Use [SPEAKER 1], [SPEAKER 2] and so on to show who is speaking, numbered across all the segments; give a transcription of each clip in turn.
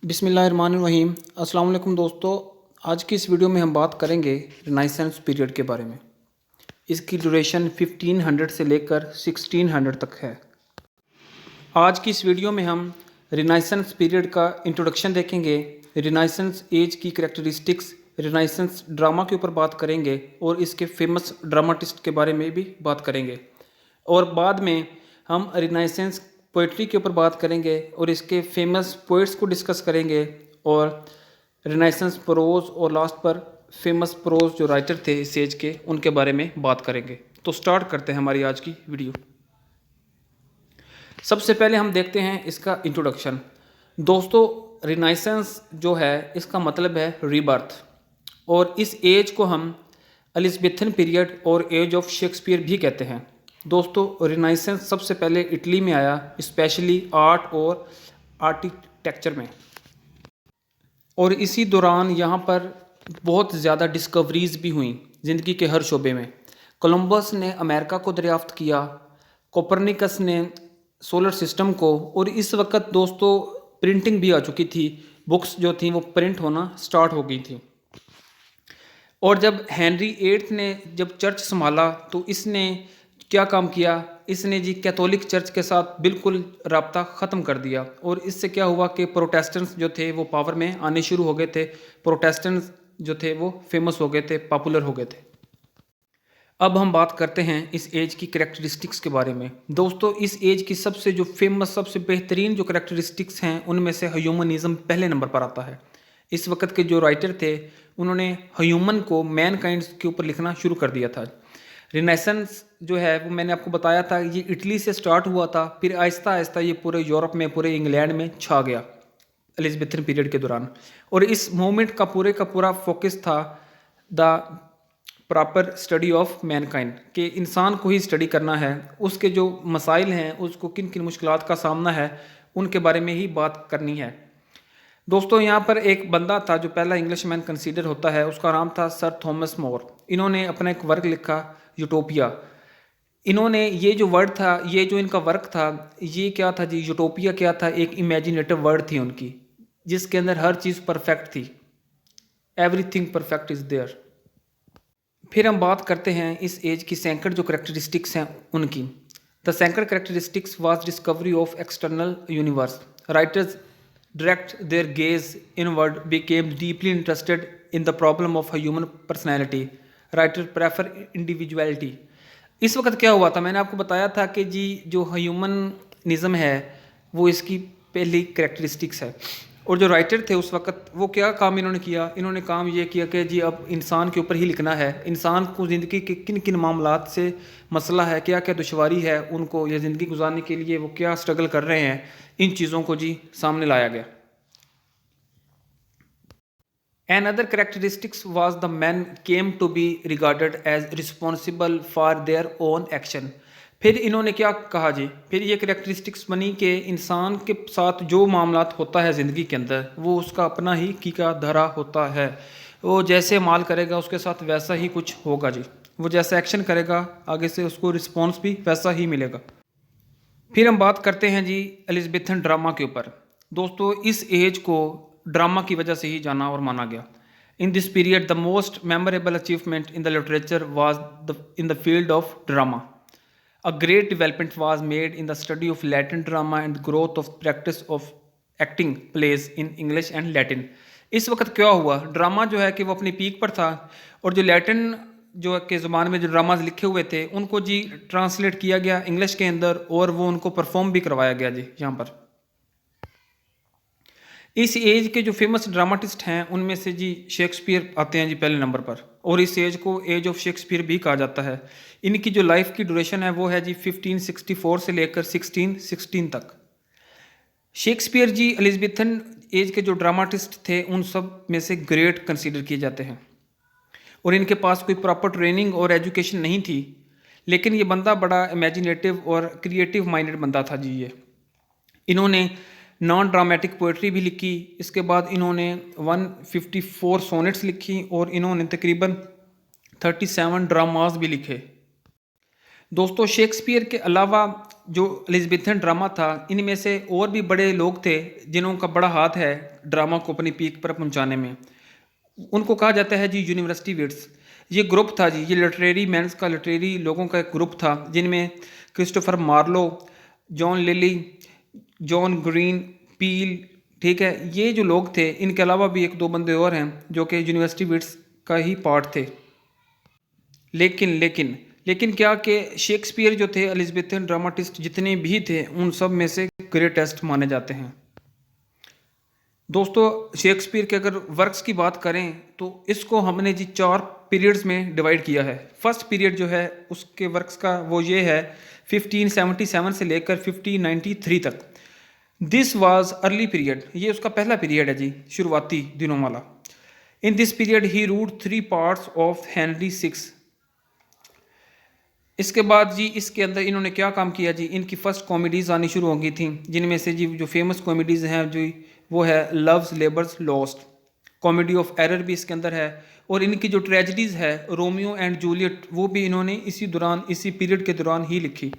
[SPEAKER 1] बिस्मिल्लाहिर्रहमानिर्रहीम। अस्सलाम वालेकुम दोस्तों, आज की इस वीडियो में हम बात करेंगे रिनाइसेंस पीरियड के बारे में। इसकी ड्यूरेशन 1500 से लेकर 1600 तक है। आज की इस वीडियो में हम रिनाइसेंस पीरियड का इंट्रोडक्शन देखेंगे, रिनाइसेंस एज की करैक्टरिस्टिक्स, रिनाइसेंस ड्रामा के ऊपर बात करेंगे और इसके फेमस ड्रामाटिस्ट के बारे में भी बात करेंगे। और बाद में हम रिनाइसेंस पोइट्री के ऊपर बात करेंगे और इसके फेमस पोइट्स को डिस्कस करेंगे और रिनाइसेंस प्रोज और लास्ट पर फेमस प्रोज जो राइटर थे इस एज के उनके बारे में बात करेंगे। तो स्टार्ट करते हैं हमारी आज की वीडियो। सबसे पहले हम देखते हैं इसका इंट्रोडक्शन। दोस्तों, रिनाइसेंस जो है इसका मतलब है रीबर्थ, और इस एज को हम एलिज़ाबेथन पीरियड और एज ऑफ शेक्सपियर भी कहते हैं। दोस्तों, रिनाइसेंस सबसे पहले इटली में आया, स्पेशली आर्ट और आर्किटेक्चर में, और इसी दौरान यहाँ पर बहुत ज़्यादा डिस्कवरीज भी हुई ज़िंदगी के हर शोबे में। कोलंबस ने अमेरिका को दरियाफ्त किया, कोपरनिकस ने सोलर सिस्टम को, और इस वक्त दोस्तों प्रिंटिंग भी आ चुकी थी, बुक्स जो थी वो प्रिंट होना स्टार्ट हो गई थी। और जब हेनरी एट्थ ने जब चर्च संभाला तो इसने क्या काम किया, इसने जी कैथोलिक चर्च के साथ बिल्कुल राब्ता ख़त्म कर दिया, और इससे क्या हुआ कि प्रोटेस्टेंट्स जो थे वो पावर में आने शुरू हो गए थे। प्रोटेस्टेंट्स जो थे वो फेमस हो गए थे, पॉपुलर हो गए थे। अब हम बात करते हैं इस एज की करैक्टरिस्टिक्स के बारे में। दोस्तों, इस एज की सबसे जो फेमस, सबसे बेहतरीन जो करैक्टरिस्टिक्स हैं उनमें से ह्यूमनिज़म पहले नंबर पर आता है। इस वक्त के जो राइटर थे उन्होंने ह्यूमन को, मैन काइंड के ऊपर लिखना शुरू कर दिया था। रिनेसेंस जो है वो मैंने आपको बताया था, ये इटली से स्टार्ट हुआ था, फिर आहिस्ता आहिस्ता ये पूरे यूरोप में, पूरे इंग्लैंड में छा गया एलिज़ाबेथन पीरियड के दौरान। और इस मूवमेंट का पूरा फोकस था the proper study of Mankind, कि इंसान को ही स्टडी करना है, उसके जो मसाइल हैं, उसको किन किन मुश्किलात का सामना है, उनके बारे में ही बात करनी है। दोस्तों, यहाँ पर एक बंदा था जो पहला इंग्लिशमैन कंसीडर होता है, उसका नाम था सर थॉमस मोर। इन्होंने अपना एक वर्क लिखा, यूटोपिया। इन्होंने ये जो वर्ड था, ये जो इनका वर्क था, ये क्या था जी, यूटोपिया क्या था, एक इमेजिनेटिव वर्ड थी उनकी, जिसके अंदर हर चीज़ परफेक्ट थी, एवरीथिंग परफेक्ट इज़ देयर। फिर हम बात करते हैं इस एज की सैंकड़ जो करेक्टरिस्टिक्स हैं उनकी। The second characteristics was discovery of external universe. Writers direct their gaze inward, became deeply interested in the problem of a human personality. Writer prefer individuality. इस वक्त क्या हुआ था, मैंने आपको बताया था कि जी जो ह्यूमनिज्म है वो इसकी पहली करेक्टरिस्टिक्स है। और जो राइटर थे उस वक्त, वो क्या काम इन्होंने किया, इन्होंने काम ये किया कि जी अब इंसान के ऊपर ही लिखना है, इंसान को ज़िंदगी के किन किन मामलात से मसला है, क्या क्या दुश्वारी है उनको, या ज़िंदगी गुजारने के लिए वो क्या स्ट्रगल कर रहे हैं, इन चीज़ों को जी सामने लाया गया। Another characteristics was the men came to be regarded as responsible for their own action. फिर इन्होंने क्या कहा जी, फिर ये करेक्टरिस्टिक्स बनी कि इंसान के साथ जो मामलात होता है ज़िंदगी के अंदर, वो उसका अपना ही की का धरा होता है। वो जैसे माल करेगा उसके साथ वैसा ही कुछ होगा जी, वो जैसा एक्शन करेगा आगे से उसको रिस्पॉन्स भी वैसा ही मिलेगा। फिर हम बात करते हैं जी एलिज़ाबेथन ड्रामा के ऊपर। दोस्तों, इस एज को ड्रामा की वजह से ही जाना और माना गया। In this period the most memorable achievement in the literature was in the field of drama. A great development was made in the study of Latin drama and growth of practice of acting plays in English and Latin. इस वक्त क्या हुआ, drama जो है कि वो अपनी peak पर था, और जो लैटिन जो के ज़बान में जो ड्रामाज लिखे हुए थे उनको जी ट्रांसलेट किया गया इंग्लिश के अंदर, और वो उनको परफॉर्म भी करवाया गया जी यहाँ पर। इस एज के जो फेमस ड्रामाटिस्ट हैं उनमें से जी शेक्सपियर आते हैं जी पहले नंबर पर, और इस एज को एज ऑफ शेक्सपियर भी कहा जाता है। इनकी जो लाइफ की ड्यूरेशन है वो है जी 1564 से लेकर 1616 तक। शेक्सपियर जी एलिज़ाबेथन एज के जो ड्रामाटिस्ट थे उन सब में से ग्रेट कंसीडर किए जाते हैं, और इनके पास कोई प्रॉपर ट्रेनिंग और एजुकेशन नहीं थी, लेकिन ये बंदा बड़ा इमेजिनेटिव और क्रिएटिव माइंडेड बंदा था जी। ये इन्होंने नॉन ड्रामेटिक पोइट्री भी लिखी, इसके बाद इन्होंने 154 सोनेट्स लिखी, और इन्होंने तकरीबन 37 ड्रामास भी लिखे। दोस्तों, शेक्सपियर के अलावा जो एलिज़ाबेथन ड्रामा था, इनमें से और भी बड़े लोग थे जिन्हों का बड़ा हाथ है ड्रामा को अपनी पीक पर पहुंचाने में। उनको कहा जाता है जी यूनिवर्सिटी विट्स। ये ग्रुप था जी, ये लिटरेरी मैंस का, लिटरेरी लोगों का एक ग्रुप था जिनमें Christopher Marlowe, John Lyly, John Greene, Peele, ठीक है, ये जो लोग थे। इनके अलावा भी एक दो बंदे और हैं जो कि यूनिवर्सिटी विट्स का ही पार्ट थे। लेकिन लेकिन लेकिन क्या कि शेक्सपियर जो थे, एलिज़ाबेथन ड्रामाटिस्ट जितने भी थे, उन सब में से ग्रेटेस्ट माने जाते हैं। दोस्तों, शेक्सपियर के अगर वर्क्स की बात करें तो इसको हमने जी 4 पीरियड्स में डिवाइड किया है। फर्स्ट पीरियड जो है उसके वर्क्स का वो ये है 1577 से लेकर 1593 तक। दिस वाज अर्ली पीरियड, ये उसका पहला पीरियड है जी, शुरुआती दिनों वाला। इन this period he ruled 3 parts of Henry 6। इसके बाद जी इसके अंदर इन्होंने क्या काम किया जी, इनकी फर्स्ट कॉमेडीज़ आनी शुरू हो गई थी, जिनमें से जी जो फेमस कॉमेडीज़ हैं जो वो है loves labours lost, comedy of error भी इसके अंदर है, और इनकी जो ट्रेजेडीज़ है रोमियो एंड जूलियट, वो भी इन्होंने इसी दौरान, इसी पीरियड के दौरान ही लिखी।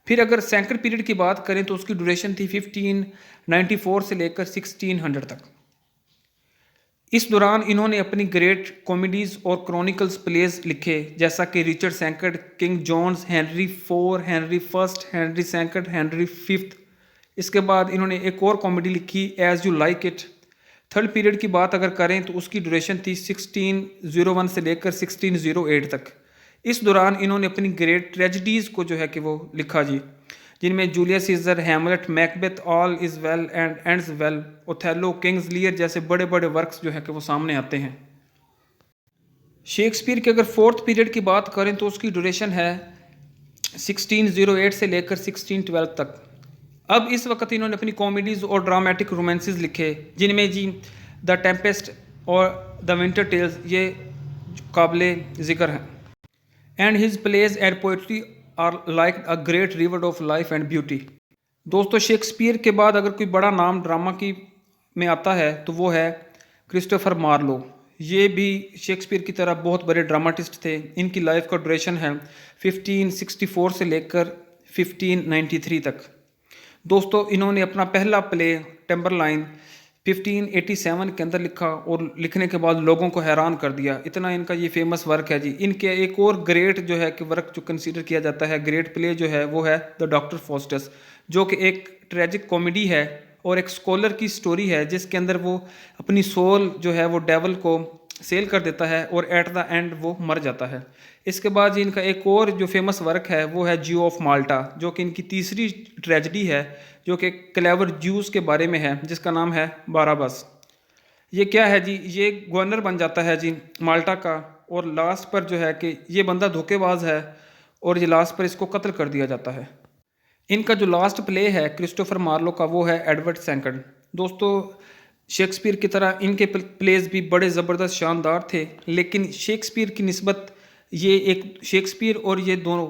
[SPEAKER 1] फिर अगर सेकंड पीरियड की बात करें तो उसकी ड्यूरेशन थी 1594 से लेकर 1600 तक। इस दौरान इन्होंने अपनी ग्रेट कॉमेडीज़ और क्रॉनिकल्स प्लेज लिखे, जैसा कि Richard second, King Johns, Henry IV, Henry first, Henry second, Henry fifth. इसके बाद इन्होंने एक और कॉमेडी लिखी as you like it. Third period की बात अगर करें तो उसकी ड्यूरेशन थी 1601 से लेकर 1608 तक। इस दौरान इन्होंने अपनी ग्रेट ट्रेजिडीज़ को जो है कि वो लिखा जी, जिनमें Julius Caesar, Hamlet, Macbeth, all is well and ends well, Othello, Kings लियर जैसे बड़े बड़े वर्क्स जो है कि वो सामने आते हैं। शेक्सपियर के अगर फोर्थ पीरियड की बात करें तो उसकी ड्यूरेशन है 1608 से लेकर 1612 तक। अब इस वक्त इन्होंने अपनी कॉमेडीज़ और ड्रामेटिक रोमांसेस लिखे, जिनमें जी द टेम्पेस्ट और द विंटर टेल्स ये काबिले ज़िक्र हैं। And his plays and poetry are like a great river of life and beauty. दोस्तों, शेक्सपियर के बाद अगर कोई बड़ा नाम ड्रामा की में आता है तो वो है क्रिस्टोफर मार्लो। ये भी शेक्सपियर की तरह बहुत बड़े ड्रामाटिस्ट थे। इनकी लाइफ का ड्यूरेशन है 1564 से लेकर 1593 तक। दोस्तों, इन्होंने अपना पहला प्ले टेम्बरलाइन 1587 के अंदर लिखा और लिखने के बाद लोगों को हैरान कर दिया। इतना इनका ये फेमस वर्क है जी। इनके एक और ग्रेट जो है कि वर्क जो कंसीडर किया जाता है, ग्रेट प्ले जो है वो है द डॉक्टर फॉस्टस, जो कि एक ट्रेजिक कॉमेडी है और एक स्कॉलर की स्टोरी है, जिसके अंदर वो अपनी सोल जो है वो डेवल को सेल कर देता है और एट द एंड वो मर जाता है। इसके बाद जी इनका एक और जो फेमस वर्क है वो है ज्यू ऑफ माल्टा, जो कि इनकी तीसरी ट्रेजिडी है, जो कि क्लेवर ज्यूस के बारे में है, जिसका नाम है बाराबस। ये क्या है जी, ये गवर्नर बन जाता है जी माल्टा का, और लास्ट पर जो है कि ये बंदा धोखेबाज है और ये लास्ट पर इसको कत्ल कर दिया जाता है। इनका जो लास्ट प्ले है क्रिस्टोफर मार्लो का वो है एडवर्ड सेकंड। दोस्तों, शेक्सपियर की तरह इनके प्लेज भी बड़े ज़बरदस्त शानदार थे, लेकिन शेक्सपियर की निस्बत ये एक शेक्सपियर और ये दोनों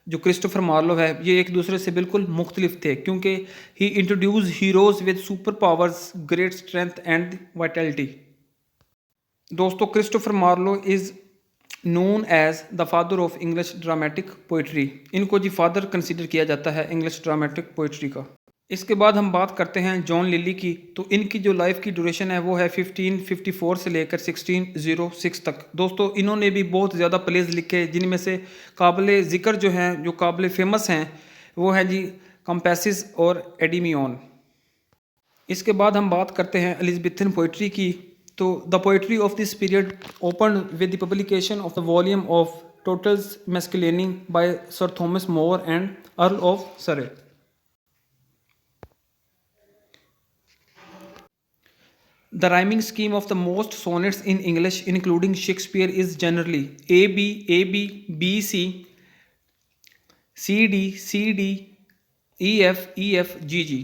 [SPEAKER 1] जो क्रिस्टोफर मार्लो है ये एक दूसरे से बिल्कुल मुख्तलिफ थे, क्योंकि ही introduce heroes with super powers, great strength and vitality. दोस्तों, Christopher Marlowe is known as the father of English dramatic poetry. इनको जी फादर कंसिडर किया जाता है इंग्लिश ड्रामेटिक पोइट्री का। इसके बाद हम बात करते हैं जॉन लिली की। तो इनकी जो लाइफ की ड्यूरेशन है वो है 1554 से लेकर 1606 तक। दोस्तों, इन्होंने भी बहुत ज़्यादा प्लेज लिखे, जिनमें से काबिल ज़िक्र जो हैं, जो काबिल फेमस हैं, वो हैं जी कंपेसिस और एडिमियन। इसके बाद हम बात करते हैं एलिज़ाबेथन पोइट्री की। तो the poetry of this period open with the publication of the volume of Tottel's miscellany by sir Thomas More and earl of Surrey. The rhyming scheme of the most sonnets in English, including Shakespeare, is generally AB, AB, BC, CD, CD, EF, EF, GG,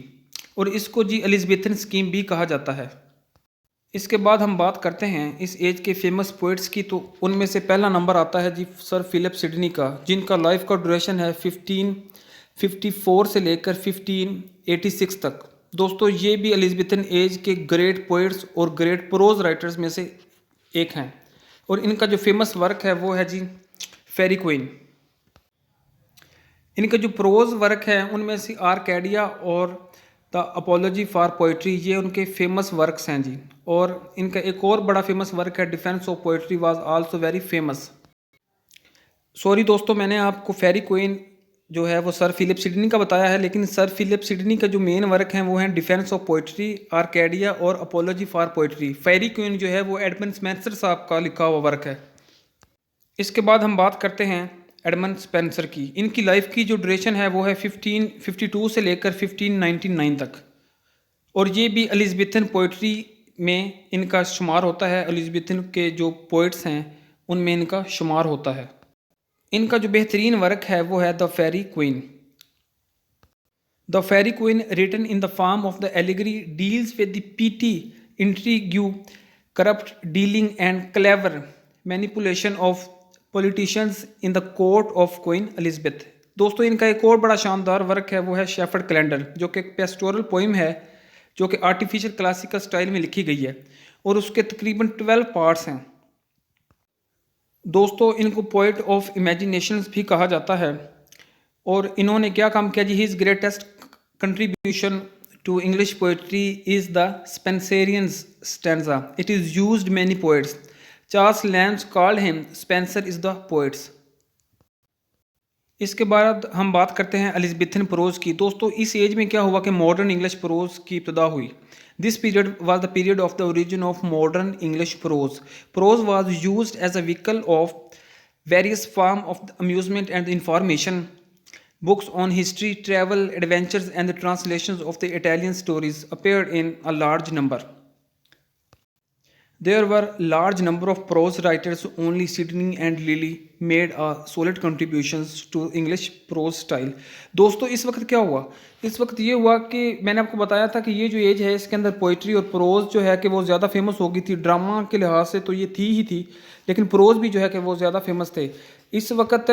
[SPEAKER 1] और इसको जी Elizabethan scheme भी कहा जाता है। इसके बाद हम बात करते हैं इस एज के फेमस पोइट्स की। तो उनमें से पहला नंबर आता है जी सर फिलिप सिडनी का, जिनका लाइफ का ड्यूरेशन है 1554 से लेकर 1586 तक। दोस्तों, ये भी एलिज़ाबेथन एज के ग्रेट पोइट्स और ग्रेट प्रोज राइटर्स में से एक हैं, और इनका जो फेमस वर्क है वो है जी फेरी क्वीन। इनका जो प्रोज वर्क है उनमें से आर्केडिया और द अपोलॉजी फॉर पोइट्री ये उनके फेमस वर्क्स हैं जी। और इनका एक और बड़ा फेमस वर्क है defence of poetry was also very famous. Sorry दोस्तों, मैंने आपको फेरी क्वीन जो है वो सर फिलिप सिडनी का बताया है, लेकिन सर फिलिप सिडनी का जो मेन वर्क है वो है डिफेंस ऑफ पोइट्री, आर्केडिया और apology for poetry. Faerie Queene जो है वो एडमंड स्पेंसर साहब का लिखा हुआ वर्क है। इसके बाद हम बात करते हैं एडमंड स्पेंसर की। इनकी लाइफ की जो ड्यूरेशन है वो है 1552 से लेकर 1599 तक, और ये भी एलिज़ाबेथन पोइट्री में इनका शुमार होता है। एलिज़ाबेथन के जो पोइट्स हैं उनमें इनका शुमार होता है। इनका जो बेहतरीन वर्क है वो है the Faerie Queene. The Faerie Queene written in the form of the allegory deals with the petty intrigue, corrupt dealing and clever manipulation of politicians in the court of queen Elizabeth. दोस्तों, इनका एक और बड़ा शानदार work है वो है shepherd calendar, जो कि एक पेस्टोरल पोइम है जो कि आर्टिफिशियल क्लासिकल स्टाइल में लिखी गई है, और उसके तकरीबन 12 पार्ट्स हैं। दोस्तों, इनको पोइट ऑफ इमेजिनेशंस भी कहा जाता है। और इन्होंने क्या काम किया जी, his greatest contribution to English poetry is the Spenserians stanza. It is used many poets. Charles Lamb's called him Spenser is the poets. इसके बाद हम बात करते हैं एलिज़ाबेथन प्रोज की। दोस्तों, इस एज में क्या हुआ कि मॉडर्न इंग्लिश प्रोज की इब्तिदा हुई। This period was the period of the origin of modern English prose. Prose was used as a vehicle of various forms of amusement and information. Books on history, travel, adventures, and the translations of the Italian stories appeared in a large number. There were large number of prose writers. Only Sidney and Lilly made a solid contributions to English prose style. दोस्तों, इस वक्त क्या हुआ? इस वक्त ये हुआ कि मैंने आपको बताया था कि ये जो एज है इसके अंदर पोइट्री और प्रोज जो है कि वो ज़्यादा फेमस हो गई थी। ड्रामा के लिहाज से तो ये थी ही थी, लेकिन प्रोज भी जो है कि वो ज़्यादा फेमस थे। इस वक्त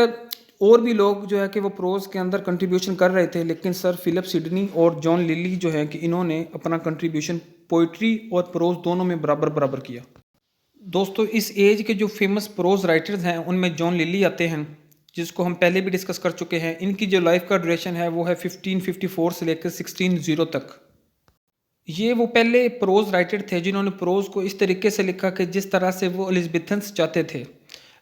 [SPEAKER 1] और भी लोग जो है कि वो प्रोज के अंदर कंट्रीब्यूशन कर रहे थे, लेकिन सर फिलिप सिडनी और जॉन लिली जो है कि इन्होंने अपना कंट्रीब्यूशन पोइट्री और प्रोज दोनों में बराबर बराबर किया। दोस्तों, इस एज के जो फेमस प्रोज राइटर्स हैं उनमें जॉन लिली आते हैं, जिसको हम पहले भी डिस्कस कर चुके हैं। इनकी जो लाइफ का ड्यूरेशन है वो है 1554 से लेकर 1600 तक। ये वो पहले प्रोज राइटर थे जिन्होंने प्रोज को इस तरीके से लिखा कि जिस तरह से वो एलिज़ाबेथन्स चाहते थे।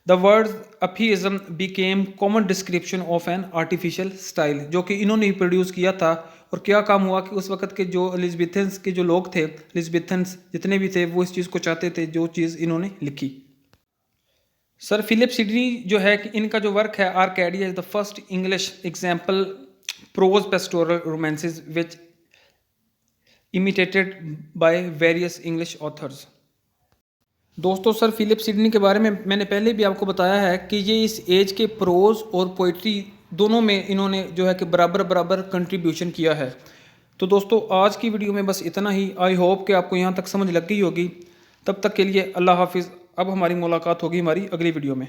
[SPEAKER 1] The word euphuism became common description of an artificial style, जो कि इन्होंने ही प्रोड्यूस किया था। और क्या काम हुआ कि उस वक्त के जो एलिज़ाबेथन्स के जो लोग थे, एलिज़ाबेथन्स जितने भी थे, वो इस चीज़ को चाहते थे जो चीज़ इन्होंने लिखी। सर फिलिप सिडनी जो है कि इनका जो वर्क है Arcadia is the first English example prose pastoral romances which imitated by various English authors. दोस्तों, सर फिलिप सिडनी के बारे में मैंने पहले भी आपको बताया है कि ये इस एज के प्रोज और पोइट्री दोनों में इन्होंने जो है कि बराबर बराबर कंट्रीब्यूशन किया है। तो दोस्तों, आज की वीडियो में बस इतना ही। आई होप कि आपको यहाँ तक समझ लग गई होगी। तब तक के लिए अल्लाह हाफिज़। अब हमारी मुलाकात होगी हमारी अगली वीडियो में।